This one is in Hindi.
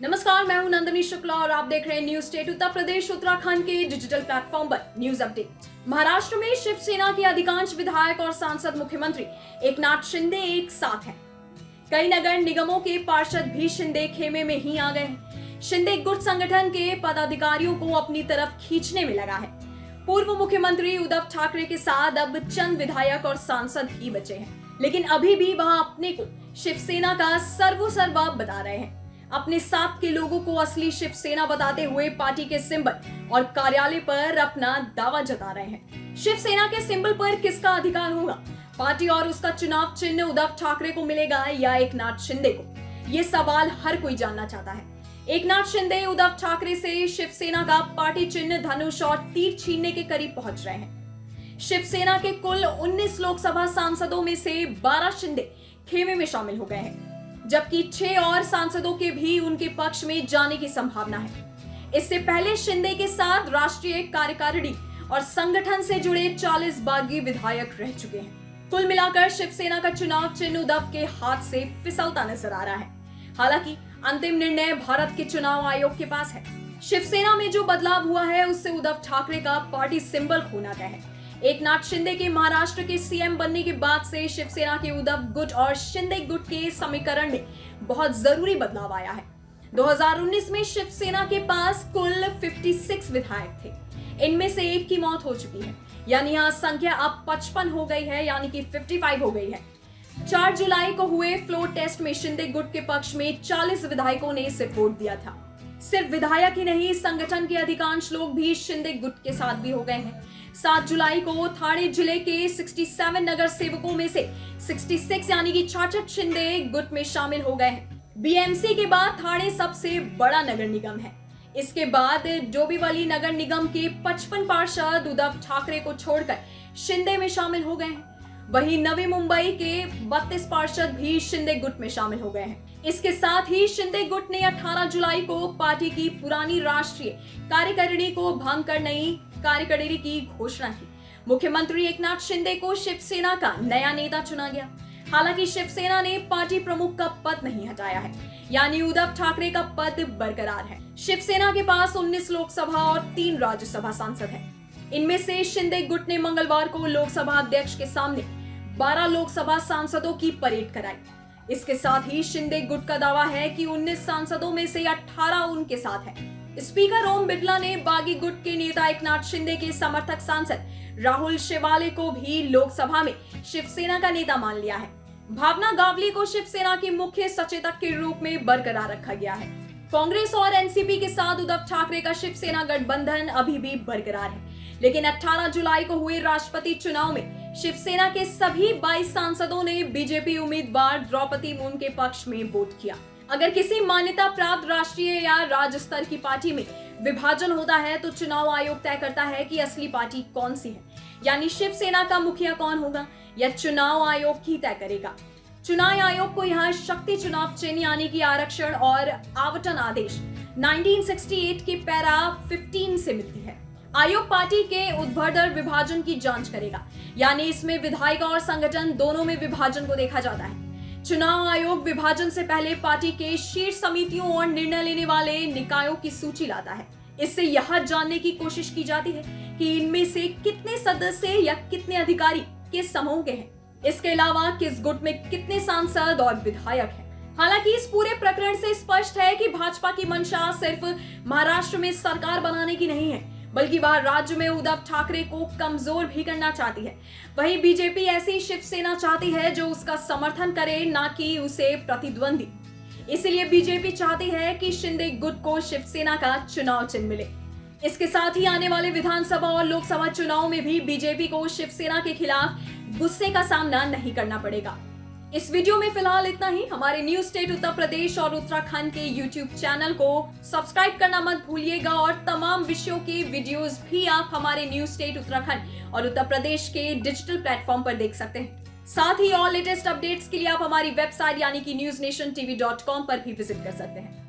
नमस्कार, मैं हूं नंदिनी शुक्ला और आप देख रहे हैं न्यूज स्टेट उत्तर प्रदेश उत्तराखंड के डिजिटल प्लेटफॉर्म पर न्यूज अपडेट। महाराष्ट्र में शिवसेना के अधिकांश विधायक और सांसद मुख्यमंत्री एकनाथ शिंदे एक साथ हैं। कई नगर निगमों के पार्षद भी शिंदे खेमे में ही आ गए हैं। शिंदे गुट संगठन के पदाधिकारियों को अपनी तरफ खींचने में लगा है। पूर्व मुख्यमंत्री उद्धव ठाकरे के साथ अब चंद विधायक और सांसद ही बचे हैं, लेकिन अभी भी वह अपने को शिवसेना का सर्वोसर्वा बता रहे हैं। अपने साथ के लोगों को असली शिवसेना बताते हुए पार्टी के सिंबल और कार्यालय पर अपना दावा जता रहे हैं। शिवसेना के सिंबल पर किसका अधिकार होगा? पार्टी और उसका चुनाव चिन्ह उद्धव ठाकरे को मिलेगा या एकनाथ शिंदे को? ये सवाल हर कोई जानना चाहता है। एकनाथ शिंदे उद्धव ठाकरे से शिवसेना का पार्टी चिन्ह धनुष और तीर छीनने के करीब पहुंच रहे हैं। शिवसेना के कुल 19 लोकसभा सांसदों में से 12 शिंदे खेमे में शामिल हो गए हैं, जबकि 6 और सांसदों के भी उनके पक्ष में जाने की संभावना है। इससे पहले शिंदे के साथ राष्ट्रीय कार्यकारिणी और संगठन से जुड़े 40 बागी विधायक रह चुके हैं। कुल मिलाकर शिवसेना का चुनाव चिन्ह उद्धव के हाथ से फिसलता नजर आ रहा है। हालांकि अंतिम निर्णय भारत के चुनाव आयोग के पास है। शिवसेना में जो बदलाव हुआ है उससे उद्धव ठाकरे का पार्टी सिंबल खोना गया है। एकनाथ शिंदे के महाराष्ट्र के सीएम बनने के बाद से शिवसेना के उद्धव गुट और शिंदे गुट के समीकरण में बहुत जरूरी बदलाव आया है। 2019 में शिवसेना के पास कुल 56 विधायक थे। इनमें से एक की मौत हो चुकी है, यानी यहाँ संख्या अब 55 हो गई है, यानी कि 55 हो गई है। 4 जुलाई को हुए फ्लोर टेस्ट में शिंदे गुट के पक्ष में 40 विधायकों ने इसे वोट दिया था। सिर्फ विधायक ही नहीं, संगठन के अधिकांश लोग भी शिंदे गुट के साथ भी हो गए हैं। 7 जुलाई को थाने जिले के 67 नगर सेवकों में से 66 यानी कि 66 शिंदे गुट में शामिल हो गए हैं। बीएमसी के बाद थाने सबसे बड़ा नगर निगम है। इसके बाद डोंबिवली नगर निगम के 55 पार्षद उद्धव ठाकरे को छोड़कर शिंदे में शामिल हो गए हैं। वहीं नवी मुंबई के 32 पार्षद भी शिंदे गुट में शामिल हो गए हैं। इसके साथ ही शिंदे गुट ने 18 जुलाई को पार्टी की पुरानी राष्ट्रीय कार्यकारिणी को भंग कर नई कार्यकारिणी की घोषणा की। मुख्यमंत्री एकनाथ शिंदे को शिवसेना का नया नेता चुना गया। हालांकि शिवसेना ने पार्टी प्रमुख का पद नहीं हटाया है, यानी उद्धव ठाकरे का पद बरकरार है। शिवसेना के पास 19 लोकसभा और 3 राज्यसभा सांसद हैं। इनमें से शिंदे गुट ने मंगलवार को लोकसभा अध्यक्ष के सामने 12 लोकसभा सांसदों की परेड कराई। इसके साथ ही शिंदे गुट का दावा है कि 19 सांसदों में से 18 उनके साथ हैं। स्पीकर ओम बिरला ने बागी गुट के नेता एकनाथ शिंदे के समर्थक सांसद राहुल शेवाले को भी लोकसभा में शिवसेना का नेता मान लिया है। भावना गावली को शिवसेना के मुख्य सचेतक के रूप में बरकरार रखा गया है। कांग्रेस और एनसीपी के साथ उद्धव ठाकरे का शिवसेना गठबंधन अभी भी बरकरार है, लेकिन 18 जुलाई को हुए राष्ट्रपति चुनाव में शिवसेना के सभी 22 सांसदों ने बीजेपी उम्मीदवार द्रौपदी मुर्मू के पक्ष में वोट किया। अगर किसी मान्यता प्राप्त राष्ट्रीय या राज्य स्तर की पार्टी में विभाजन होता है तो चुनाव आयोग तय करता है कि असली पार्टी कौन सी है, यानी शिवसेना का मुखिया कौन होगा या चुनाव आयोग ही तय करेगा। चुनाव आयोग को यहाँ शक्ति चुनाव चिन्ह यानी कि आरक्षण और आवंटन आदेश 1968 के पैरा 15 से मिलती है। आयोग पार्टी के ऊर्ध्वाधर विभाजन की जांच करेगा, यानी इसमें विधायिका और संगठन दोनों में विभाजन को देखा जाता है। चुनाव आयोग विभाजन से पहले पार्टी के शीर्ष समितियों और निर्णय लेने वाले निकायों की सूची लाता है। इससे यह जानने की कोशिश की जाती है कि इनमें से कितने सदस्य या कितने अधिकारी किस समूह के हैं। इसके अलावा किस गुट में कितने सांसद और विधायक हैं। हालांकि इस पूरे प्रकरण से स्पष्ट है कि भाजपा की मंशा सिर्फ महाराष्ट्र में सरकार बनाने की नहीं है, बल्कि वह राज्य में उद्धव ठाकरे को कमजोर भी करना चाहती है। वहीं बीजेपी ऐसी शिवसेना चाहती है जो उसका समर्थन करे, ना कि उसे प्रतिद्वंदी। इसलिए बीजेपी चाहती है कि शिंदे गुट को शिवसेना का चुनाव चिन्ह मिले। इसके साथ ही आने वाले विधानसभा और लोकसभा चुनाव में भी बीजेपी को शिवसेना के खिलाफ गुस्से का सामना नहीं करना पड़ेगा। इस वीडियो में फिलहाल इतना ही। हमारे न्यूज स्टेट उत्तर प्रदेश और उत्तराखंड के यूट्यूब चैनल को सब्सक्राइब करना मत भूलिएगा और तमाम विषयों के वीडियोस भी आप हमारे न्यूज स्टेट उत्तराखंड और उत्तर प्रदेश के डिजिटल प्लेटफॉर्म पर देख सकते हैं। साथ ही और लेटेस्ट अपडेट्स के लिए आप हमारी वेबसाइट यानी कि newsnationtv.com पर भी विजिट कर सकते हैं।